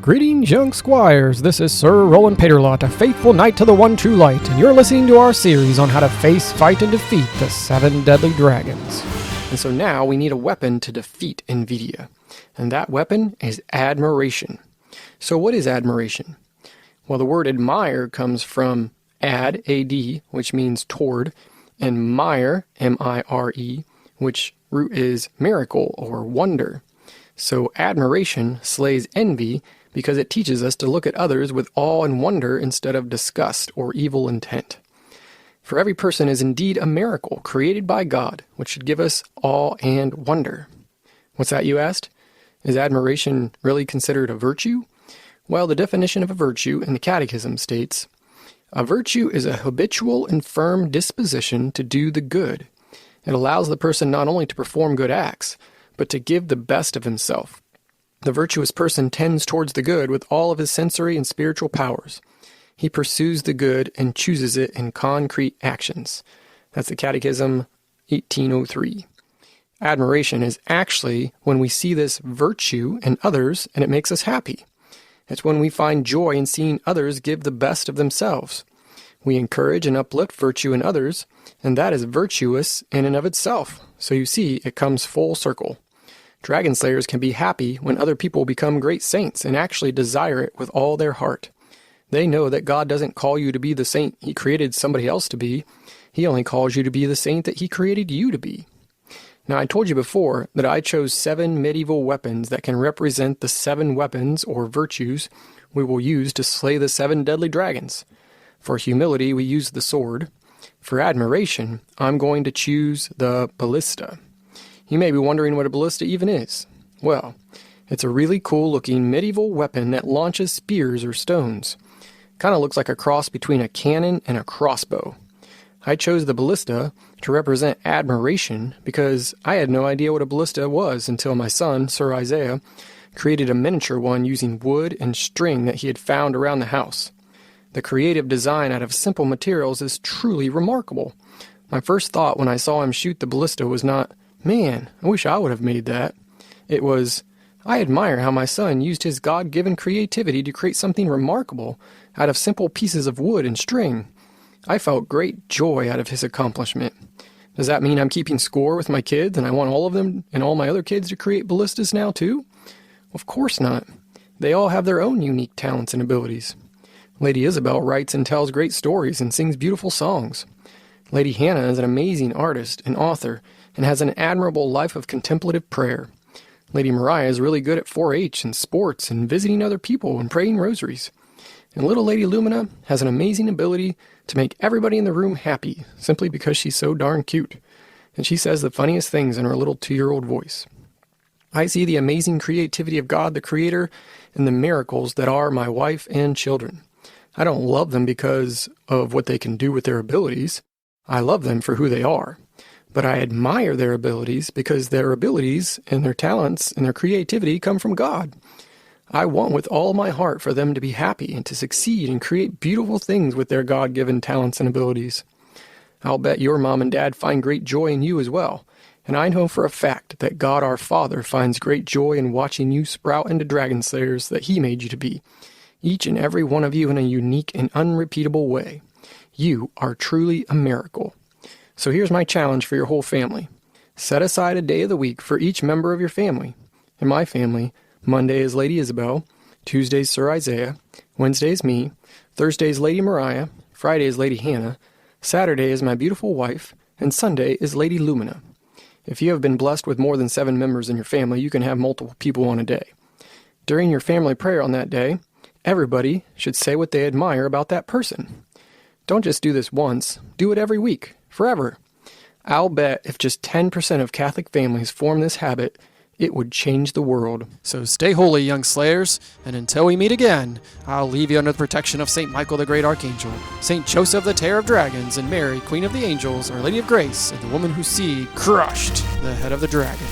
Greetings, young squires. This is Sir Rolland Paterlot, a faithful knight to the one true light, and you're listening to our series on how to face, fight, and defeat the 7 deadly dragons. And so now we need a weapon to defeat Nvidia, and that weapon is admiration. So what is admiration? Well, the word admire comes from ad, A-D, which means toward, and mire, M-I-R-E, which root is miracle or wonder. So admiration slays envy because it teaches us to look at others with awe and wonder instead of disgust or evil intent. For every person is indeed a miracle created by God, which should give us awe and wonder. What's that, you asked? Is admiration really considered a virtue? Well, the definition of a virtue in the Catechism states, "A virtue is a habitual and firm disposition to do the good. It allows the person not only to perform good acts, but to give the best of himself. The virtuous person tends towards the good with all of his sensory and spiritual powers. He pursues the good and chooses it in concrete actions." That's the Catechism 1803. Admiration is actually when we see this virtue in others and it makes us happy. It's when we find joy in seeing others give the best of themselves. We encourage and uplift virtue in others, and that is virtuous in and of itself. So you see, it comes full circle. Dragon slayers can be happy when other people become great saints and actually desire it with all their heart. They know that God doesn't call you to be the saint He created somebody else to be. He only calls you to be the saint that He created you to be. Now, I told you before that I chose 7 medieval weapons that can represent the 7 weapons or virtues we will use to slay the 7 deadly dragons. For humility, we use the sword. For admiration, I'm going to choose the Ballista. You may be wondering what a ballista even is. Well, it's a really cool-looking medieval weapon that launches spears or stones. Kind of looks like a cross between a cannon and a crossbow. I chose the ballista to represent admiration because I had no idea what a ballista was until my son, Sir Isaiah, created a miniature one using wood and string that he had found around the house. The creative design out of simple materials is truly remarkable. My first thought when I saw him shoot the ballista was not, "Man, I wish I would have made that." It was, "I admire how my son used his God-given creativity to create something remarkable out of simple pieces of wood and string." I felt great joy out of his accomplishment. Does that mean I'm keeping score with my kids and I want all of them and all my other kids to create ballistas now too? Of course not. They all have their own unique talents and abilities. Lady Isabel writes and tells great stories and sings beautiful songs. Lady Hannah is an amazing artist and author and has an admirable life of contemplative prayer. Lady Mariah is really good at 4-H and sports and visiting other people and praying rosaries. And little Lady Lumina has an amazing ability to make everybody in the room happy simply because she's so darn cute. And she says the funniest things in her little 2-year-old voice. I see the amazing creativity of God the Creator and the miracles that are my wife and children. I don't love them because of what they can do with their abilities. I love them for who they are. But I admire their abilities because their abilities and their talents and their creativity come from God. I want with all my heart for them to be happy and to succeed and create beautiful things with their God-given talents and abilities. I'll bet your mom and dad find great joy in you as well. And I know for a fact that God our Father finds great joy in watching you sprout into dragon slayers that He made you to be. Each and every one of you in a unique and unrepeatable way. You are truly a miracle. So here's my challenge for your whole family. Set aside a day of the week for each member of your family. In my family, Monday is Lady Isabel, Tuesday is Sir Isaiah, Wednesday is me, Thursday is Lady Mariah, Friday is Lady Hannah, Saturday is my beautiful wife, and Sunday is Lady Lumina. If you have been blessed with more than 7 members in your family, you can have multiple people on a day. During your family prayer on that day, everybody should say what they admire about that person. Don't just do this once, do it every week, forever. I'll bet if just 10% of Catholic families form this habit, it would change the world. So stay holy, young slayers, and until we meet again, I'll leave you under the protection of St. Michael the Great Archangel, St. Joseph the Terror of Dragons, and Mary, Queen of the Angels, Our Lady of Grace, and the woman whose seed crushed the head of the dragon.